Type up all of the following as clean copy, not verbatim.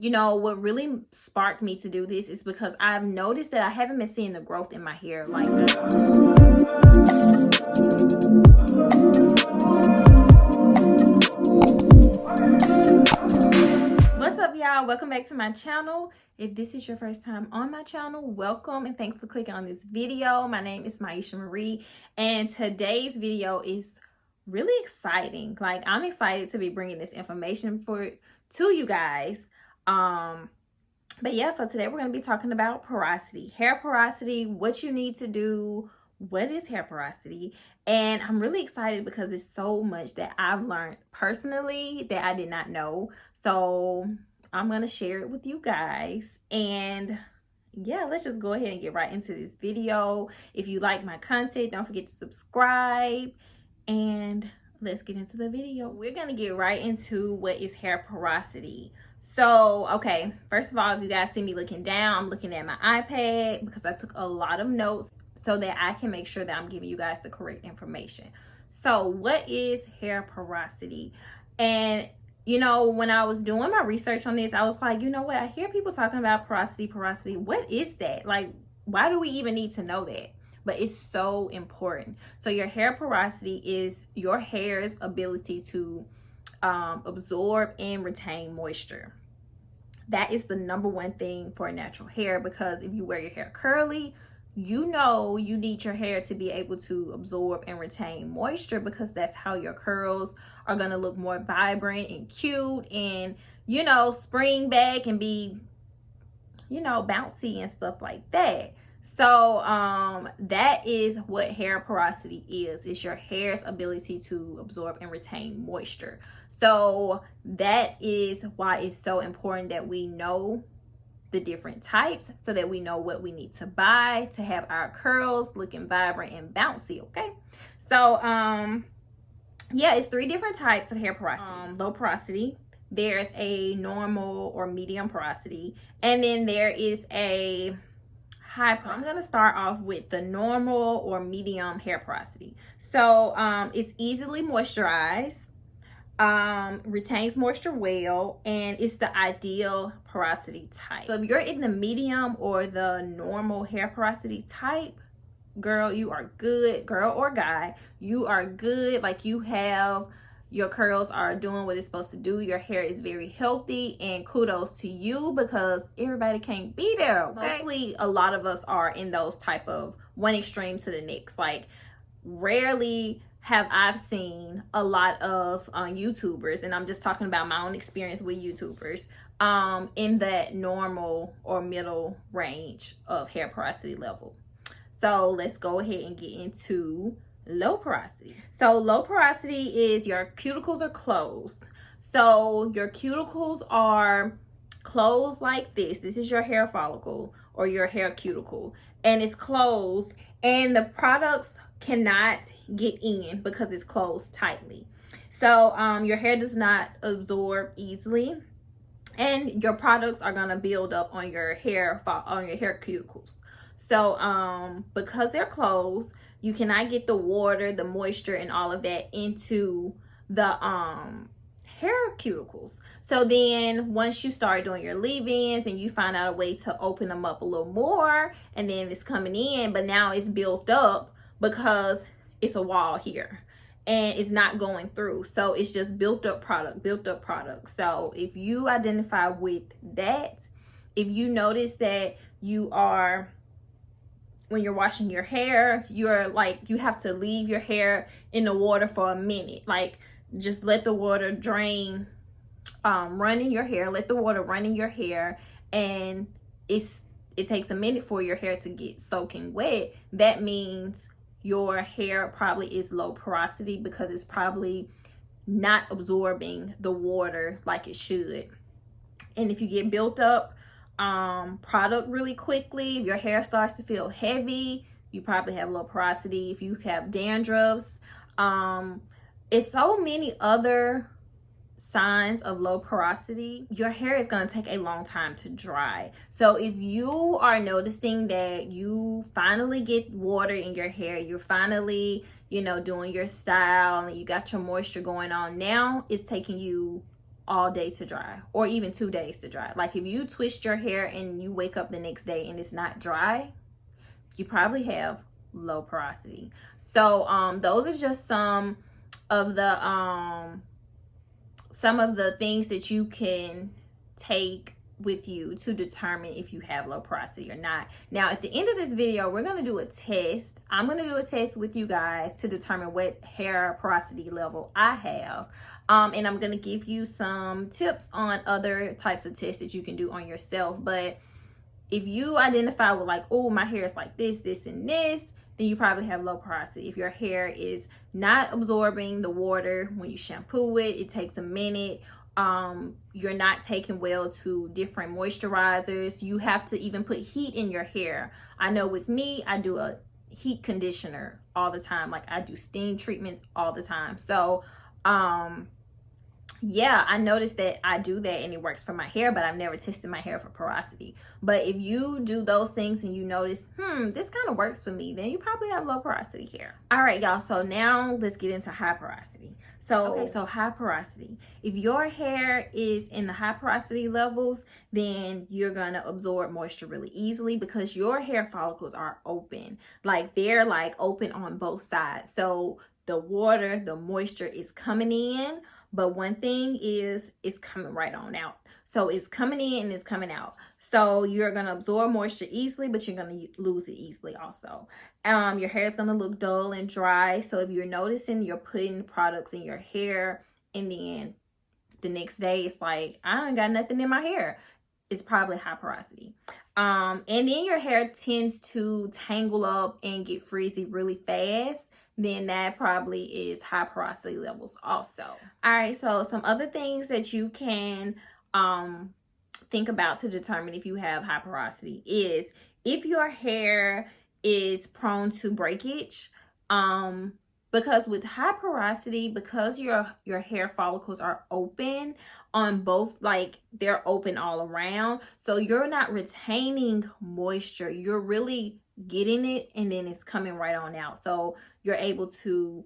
You know, what really sparked me to do this is because I've noticed that I haven't been seeing the growth in my hair like What's up, y'all? Welcome back to my channel. If this is your first time on my channel, welcome and thanks for clicking on this video. My name is Myesha Marie, and today's video is really exciting. Like, I'm excited to be bringing this information to you guys. But yeah, so today we're going to be talking about porosity, hair porosity, what you need to do, what is hair porosity. And I'm really excited because it's so much that I've learned personally that I did not know. So I'm going to share it with you guys. And yeah, let's just go ahead and get right into this video. If you like my content, don't forget to subscribe, and let's get into the video. We're going to get right into what is hair porosity. So, okay, first of all, if you guys see me looking down, I'm looking at my iPad because I took a lot of notes so that I can make sure that I'm giving you guys the correct information. So, what is hair porosity? And you know, when I was doing my research on this, I was like, you know what? I hear people talking about porosity. What is that? Like, why do we even need to know that? But it's so important. So your hair porosity is your hair's ability to absorb and retain moisture. That is the number one thing for natural hair, because if you wear your hair curly, you know you need your hair to be able to absorb and retain moisture, because that's how your curls are going to look more vibrant and cute and, you know, spring back and be, you know, bouncy and stuff like that. So that is what hair porosity is. It's your hair's ability to absorb and retain moisture. So that is why it's so important that we know the different types, so that we know what we need to buy to have our curls looking vibrant and bouncy. Okay, so yeah, it's 3 different types of hair porosity. Low porosity, there's a normal or medium porosity, and then there is a high porosity. I'm gonna start off with the normal or medium hair porosity. So it's easily moisturized, retains moisture well, and it's the ideal porosity type. So if you're in the medium or the normal hair porosity type, girl, you are good. Girl or guy, you are good. Like, you have, your curls are doing what it's supposed to do. Your hair is very healthy, and kudos to you, because everybody can't be there. Okay? Mostly a lot of us are in those type of one extreme to the next. Like, rarely have I seen a lot of YouTubers, and I'm just talking about my own experience with YouTubers, in that normal or middle range of hair porosity level. So let's go ahead and get into low porosity. So low porosity is your cuticles are closed. So your cuticles are closed like this. This is your hair follicle or your hair cuticle, and it's closed, and the products cannot get in because it's closed tightly. So your hair does not absorb easily, and your products are gonna build up on your hair cuticles. So because they're closed, you cannot get the water, the moisture, and all of that into the hair cuticles. So then once you start doing your leave-ins and you find out a way to open them up a little more, and then it's coming in, but now it's built up because it's a wall here and it's not going through. So it's just built up product. So if you identify with that, if you notice that you are, when you're washing your hair, you're like, you have to leave your hair in the water for a minute. Like, just let the water drain, run in your hair, let the water run in your hair, and it takes a minute for your hair to get soaking wet. That means your hair probably is low porosity, because it's probably not absorbing the water like it should. And if you get built up product really quickly, if your hair starts to feel heavy, you probably have low porosity. If you have dandruffs, it's so many other signs of low porosity. Your hair is going to take a long time to dry. So if you are noticing that you finally get water in your hair, you're finally, you know, doing your style, and you got your moisture going on, now it's taking you all day to dry, or even 2 days to dry. Like if you twist your hair and you wake up the next day and it's not dry, you probably have low porosity. So those are just some of the things that you can take with you to determine if you have low porosity or not. Now at the end of this video, we're going to do a test. I'm going to do a test with you guys to determine what hair porosity level I have. And I'm going to give you some tips on other types of tests that you can do on yourself. But if you identify with like, oh, my hair is like this, and this, then you probably have low porosity. If your hair is not absorbing the water when you shampoo it, it takes a minute. You're not taking well to different moisturizers. You have to even put heat in your hair. I know with me, I do a heat conditioner all the time. Like I do steam treatments all the time. So, yeah, I noticed that I do that and it works for my hair, but I've never tested my hair for porosity. But if you do those things and you notice, this kind of works for me, then you probably have low porosity hair. All right, y'all. So now let's get into high porosity. So high porosity. If your hair is in the high porosity levels, then you're going to absorb moisture really easily because your hair follicles are open. Like they're like open on both sides. So the water, the moisture is coming in. But one thing is, it's coming right on out. So it's coming in and it's coming out. So you're going to absorb moisture easily, but you're going to lose it easily also. Your hair is going to look dull and dry. So if you're noticing you're putting products in your hair and then the next day it's like, I ain't got nothing in my hair, it's probably high porosity. And then your hair tends to tangle up and get frizzy really fast. Then that probably is high porosity levels also. All right, so some other things that you can think about to determine if you have high porosity is if your hair is prone to breakage. Because with high porosity, because your hair follicles are open on both, like they're open all around, so you're not retaining moisture. You're really getting it and then it's coming right on out. So you're able to,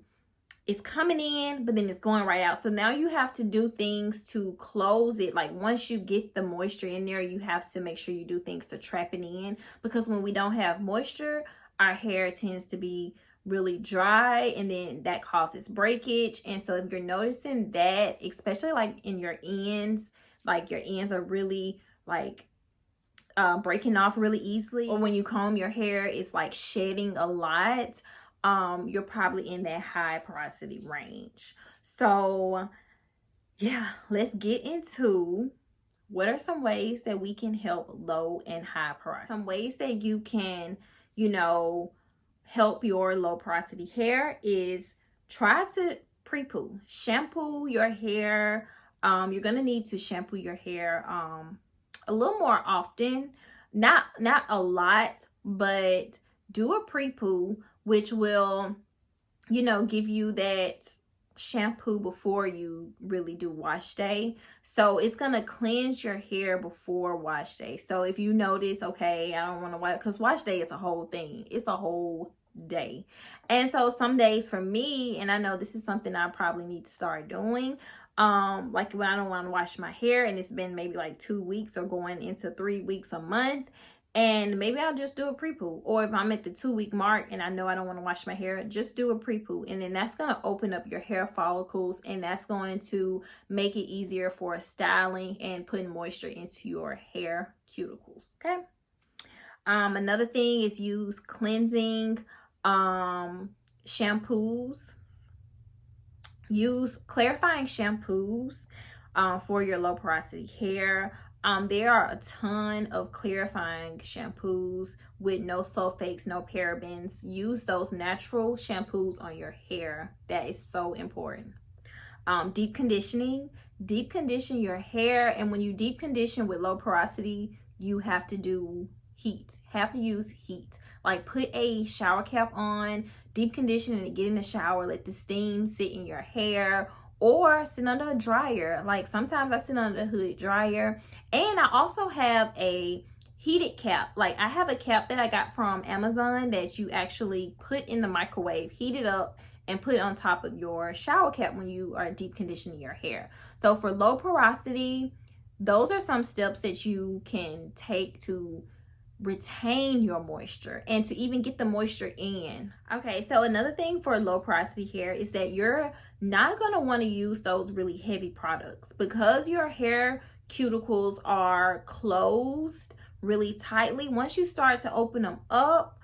it's coming in, but then it's going right out. So now you have to do things to close it. Like once you get the moisture in there, you have to make sure you do things to trap it in, because when we don't have moisture, our hair tends to be really dry and then that causes breakage. And so if you're noticing that, especially like in your ends, like your ends are really like breaking off really easily, or when you comb your hair it's like shedding a lot, you're probably in that high porosity range. So yeah, let's get into what are some ways that we can help low and high porosity. Some ways that you can, help your low porosity hair is try to pre-poo. Shampoo your hair. You're gonna need to shampoo your hair a little more often, not a lot, but do a pre-poo, which will, give you that shampoo before you really do wash day. So it's gonna cleanse your hair before wash day. So if you notice, okay, I don't want to wash, because wash day is a whole thing. It's a whole day. And so some days for me, and I know this is something I probably need to start doing, like when I don't want to wash my hair and it's been maybe like 2 weeks or going into 3 weeks a month, and maybe I'll just do a pre-poo. Or if I'm at the 2-week mark and I know I don't want to wash my hair, just do a pre-poo. And then that's going to open up your hair follicles, and that's going to make it easier for styling and putting moisture into your hair cuticles. Okay. Another thing is use cleansing shampoos. Use clarifying shampoos for your low porosity hair. There are a ton of clarifying shampoos with no sulfates, no parabens. Use those natural shampoos on your hair. That is so important. Deep conditioning. Deep condition your hair. And when you deep condition with low porosity, you have to do heat. Have to use heat. Like put a shower cap on, deep condition and get in the shower. Let the steam sit in your hair, or sit under a dryer. Like sometimes I sit under a hooded dryer. And I also have a heated cap. Like I have a cap that I got from Amazon that you actually put in the microwave, heat it up, and put it on top of your shower cap when you are deep conditioning your hair. So for low porosity, those are some steps that you can take to retain your moisture and to even get the moisture in. Okay, so another thing for low porosity hair is that you're not going to want to use those really heavy products because your hair cuticles are closed really tightly. Once you start to open them up,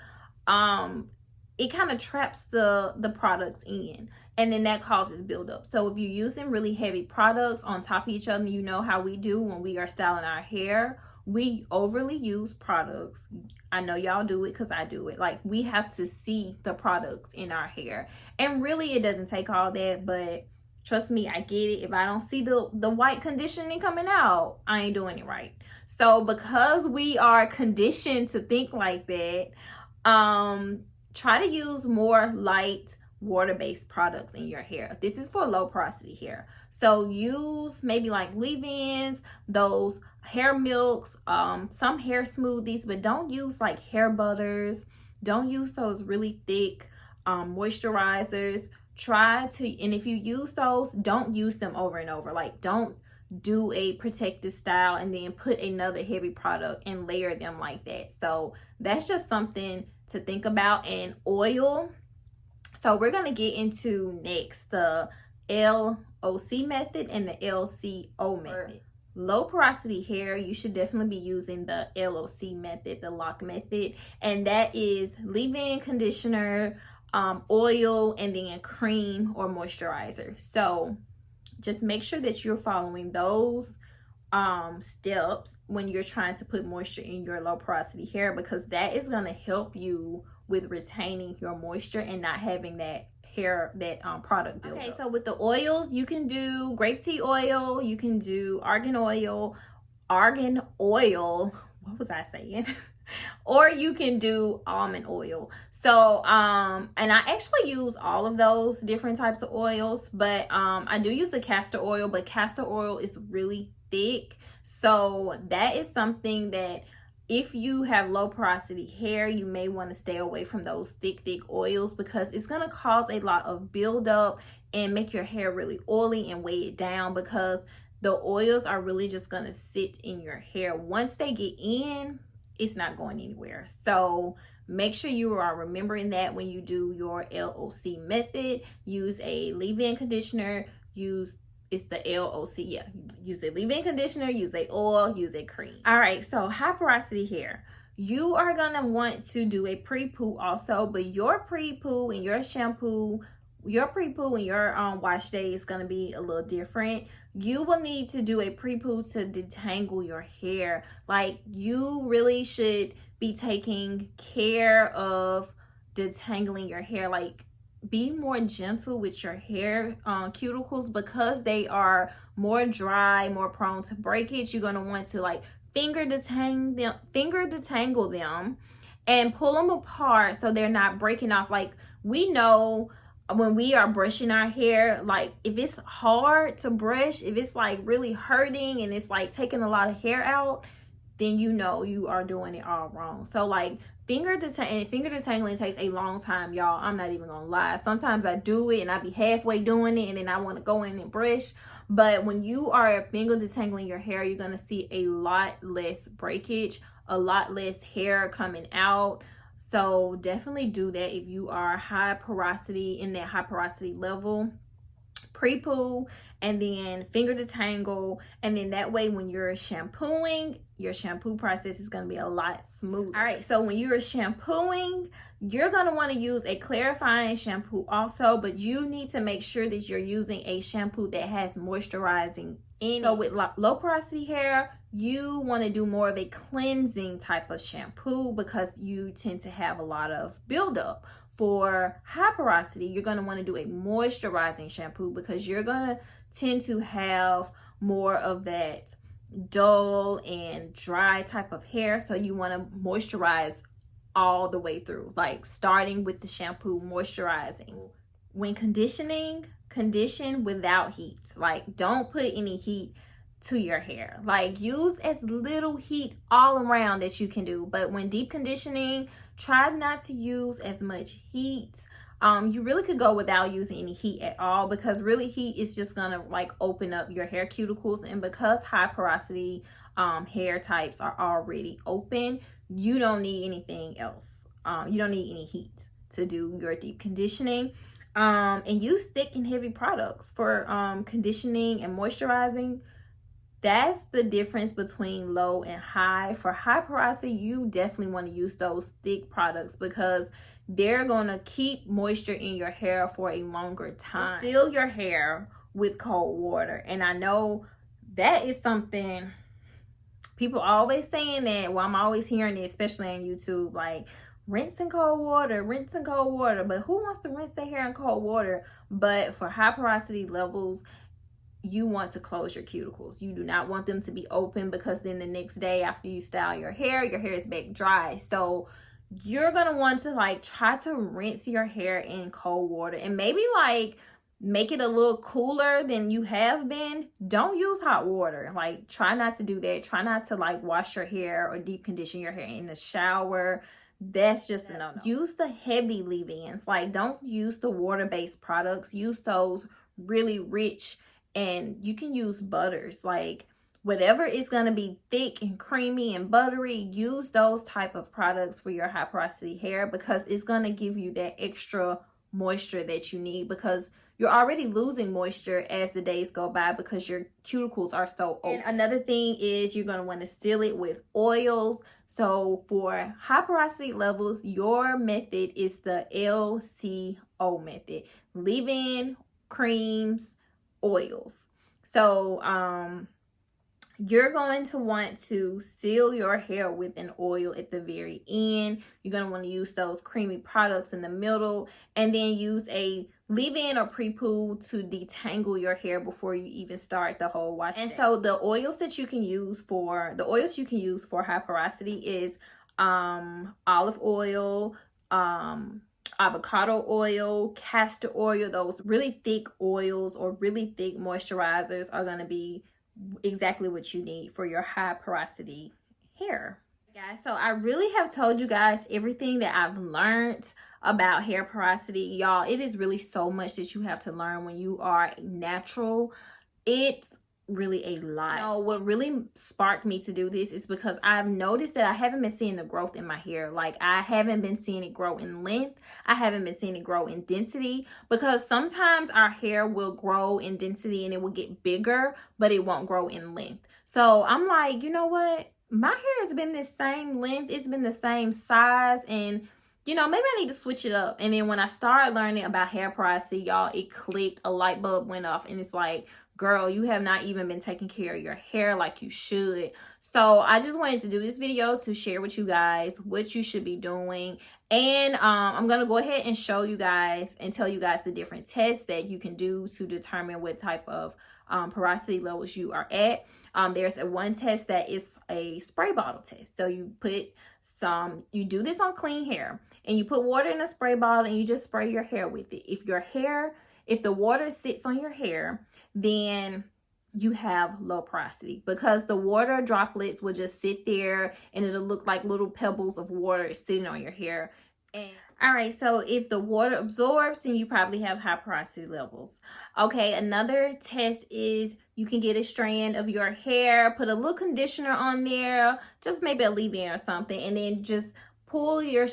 it kind of traps the products in, and then that causes buildup. So if you're using really heavy products on top of each other, you know how we do when we are styling our hair, we overly use products. I know y'all do it because I do it. Like, we have to see the products in our hair, and really it doesn't take all that, but trust me, I get it. If I don't see the white conditioning coming out, I ain't doing it right. So because we are conditioned to think like that, try to use more light water-based products in your hair. This is for low porosity hair. So use maybe like leave-ins, those hair milks, some hair smoothies, but don't use like hair butters. Don't use those really thick moisturizers. Try to, and if you use those, don't use them over and over. Like, don't do a protective style and then put another heavy product and layer them like that. So that's just something to think about. And so we're going to get into next the LOC method and the LCO method. Low porosity hair, you should definitely be using the LOC method, the lock method, and that is leave-in conditioner, oil, and then cream or moisturizer. So just make sure that you're following those steps when you're trying to put moisture in your low porosity hair, because that is going to help you with retaining your moisture and not having that product buildup. Okay, so with the oils, you can do grapeseed oil, you can do argan oil, what was I saying? Or you can do almond oil. So and I actually use all of those different types of oils, but I do use the castor oil, but castor oil is really thick. So that is something that if you have low porosity hair, you may want to stay away from those thick oils, because it's going to cause a lot of buildup and make your hair really oily and weigh it down, because the oils are really just going to sit in your hair. Once they get in, it's not going anywhere. So make sure you are remembering that when you do your LOC method. Use a leave-in conditioner, it's the LOC, yeah. Use a leave-in conditioner, use a oil, use a cream. All right, so high porosity hair. You are gonna want to do a pre-poo also, but your pre-poo and your shampoo, your pre-poo and your wash day is gonna be a little different. You will need to do a pre-poo to detangle your hair. Like, you really should be taking care of detangling your hair. Like, be more gentle with your hair cuticles, because they are more dry, more prone to breakage. You're going to want to like finger detangle them and pull them apart so they're not breaking off. Like, we know when we are brushing our hair, like if it's hard to brush, if it's like really hurting and it's like taking a lot of hair out, then you know you are doing it all wrong. So like finger detangling takes a long time, y'all. I'm not even gonna lie. Sometimes I do it and I be halfway doing it and then I want to go in and brush. But when you are finger detangling your hair, you're gonna see a lot less breakage, a lot less hair coming out. So definitely do that if you are high porosity, in that high porosity level. Pre-poo and then finger detangle, and then that way when you're shampooing, your shampoo process is going to be a lot smoother. All right, so when you're shampooing, you're going to want to use a clarifying shampoo also, but you need to make sure that you're using a shampoo that has moisturizing in it. So with low porosity hair, you want to do more of a cleansing type of shampoo, because you tend to have a lot of buildup. For high porosity, you're going to want to do a moisturizing shampoo, because you're going to tend to have more of that dull and dry type of hair. So you want to moisturize all the way through, like starting with the shampoo, moisturizing. When conditioning, condition without heat. Like, don't put any heat to your hair. Like, use as little heat all around that you can do. But when deep conditioning, try not to use as much heat. You really could go without using any heat at all, because really heat is just gonna like open up your hair cuticles. And because high porosity hair types are already open, you don't need anything else. You don't need any heat to do your deep conditioning. And use thick and heavy products for conditioning and moisturizing. That's the difference between low and high. For high porosity, you definitely want to use those thick products because they're going to keep moisture in your hair for a longer time. Seal your hair with cold water. And I know that is something people always saying that. Well, I'm always hearing it, especially on YouTube, like rinse in cold water, rinse in cold water. But who wants to rinse their hair in cold water? But for high porosity levels, you want to close your cuticles. You do not want them to be open, because then the next day after you style your hair is back dry. So you're gonna want to like try to rinse your hair in cold water, and maybe like make it a little cooler than you have been. Don't use hot water. Like, try not to do that. Try not to like wash your hair or deep condition your hair in the shower. That's just a no-no. Use the heavy leave-ins. Like, don't use the water-based products. Use those really rich, and you can use butters. Like, whatever is going to be thick and creamy and buttery, use those type of products for your high porosity hair, because it's going to give you that extra moisture that you need, because you're already losing moisture as the days go by because your cuticles are so open. And another thing is you're going to want to seal it with oils. So for high porosity levels, your method is the LCO method: leave-in, creams, oils. So you're going to want to seal your hair with an oil at the very end. You're going to want to use those creamy products in the middle, and then use a leave-in or pre-poo to detangle your hair before you even start the whole wash. And so the oils that you can use for high porosity is olive oil, avocado oil, castor oil. Those really thick oils or really thick moisturizers are going to be exactly what you need for your high porosity hair. Guys, so I really have told you guys everything that I've learned about hair porosity. Y'all, it is really so much that you have to learn when you are natural. It's really a lot. You know, what really sparked me to do this is because I've noticed that I haven't been seeing the growth in my hair. Like, I haven't been seeing it grow in length. I haven't been seeing it grow in density, because sometimes our hair will grow in density and it will get bigger, but it won't grow in length. So I'm like, you know what? My hair has been the same length. It's been the same size, and you know, maybe I need to switch it up. And then when I started learning about hair porosity, y'all, it clicked. A light bulb went off, and it's like, girl, you have not even been taking care of your hair like you should. So I just wanted to do this video to share with you guys what you should be doing. And I'm going to go ahead and show you guys and tell you guys the different tests that you can do to determine what type of porosity levels you are at. There's one test that is a spray bottle test. So you do this on clean hair, and you put water in a spray bottle and you just spray your hair with it. If the water sits on your hair, then you have low porosity, because the water droplets will just sit there and it'll look like little pebbles of water sitting on your hair. All right, so if the water absorbs, then you probably have high porosity levels. Okay, another test is you can get a strand of your hair, put a little conditioner on there, just maybe a leave-in or something, and then just pull your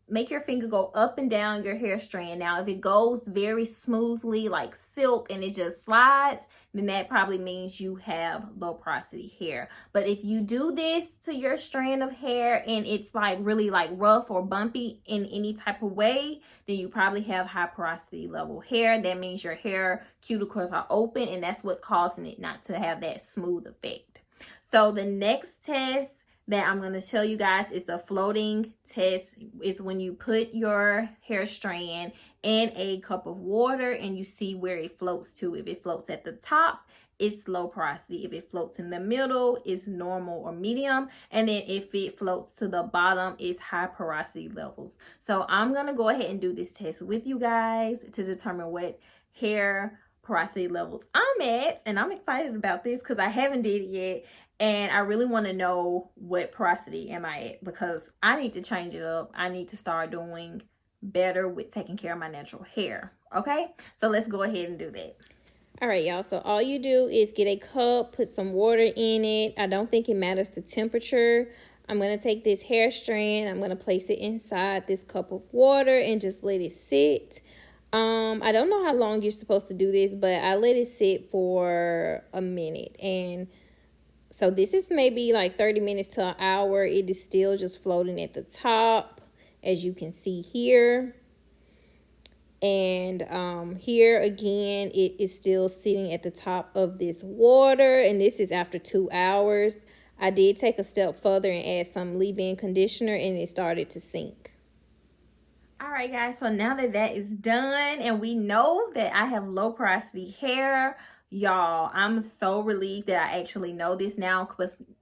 make your finger go up and down your hair strand. Now, if it goes very smoothly like silk and it just slides, then that probably means you have low porosity hair. But if you do this to your strand of hair and it's like really like rough or bumpy in any type of way, then you probably have high porosity level hair. That means your hair cuticles are open, and that's what causing it not to have that smooth effect. So the next test that I'm going to tell you guys is the floating test. It's when you put your hair strand in a cup of water and you see where it floats to. If it floats at the top, it's low porosity. If it floats in the middle, it's normal or medium. And then if it floats to the bottom, it's high porosity levels. So I'm going to go ahead and do this test with you guys to determine what hair porosity levels I'm at. And I'm excited about this because I haven't did it yet. And I really want to know what porosity am I at, because I need to change it up. I need to start doing better with taking care of my natural hair. Okay, so let's go ahead and do that. All right, y'all, so all you do is get a cup, put some water in it. I don't think it matters the temperature. I'm going to take this hair strand, I'm going to place it inside this cup of water and just let it sit. I don't know how long you're supposed to do this, but I let it sit for a minute. And so this is maybe like 30 minutes to an hour. It is still just floating at the top, as you can see here. And here again, it is still sitting at the top of this water, and this is after 2 hours. I did take a step further and add some leave-in conditioner, and it started to sink. All right, guys, so now that that is done and we know that I have low porosity hair, y'all, I'm so relieved that I actually know this now,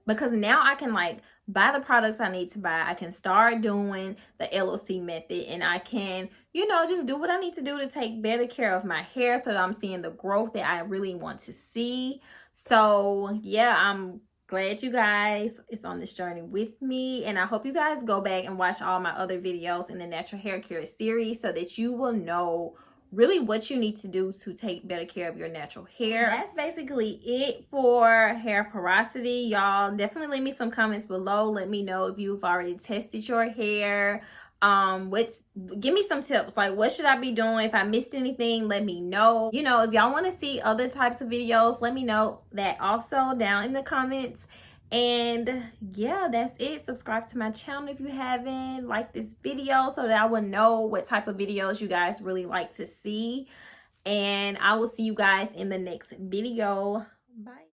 because now I can like buy the products I need to buy. I can start doing the LOC method, and I can, you know, just do what I need to do to take better care of my hair so that I'm seeing the growth that I really want to see. So yeah, I'm glad you guys is on this journey with me, and I hope you guys go back and watch all my other videos in the natural hair care series so that you will know really what you need to do to take better care of your natural hair. That's basically it for hair porosity, y'all. Definitely leave me some comments below. Let me know if you've already tested your hair. Give me some tips, like what should I be doing? If I missed anything, let me know. You know, if y'all want to see other types of videos, let me know that also down in the comments. And yeah, that's it. Subscribe to my channel if you haven't. Like this video so that I will know what type of videos you guys really like to see. And I will see you guys in the next video. Bye.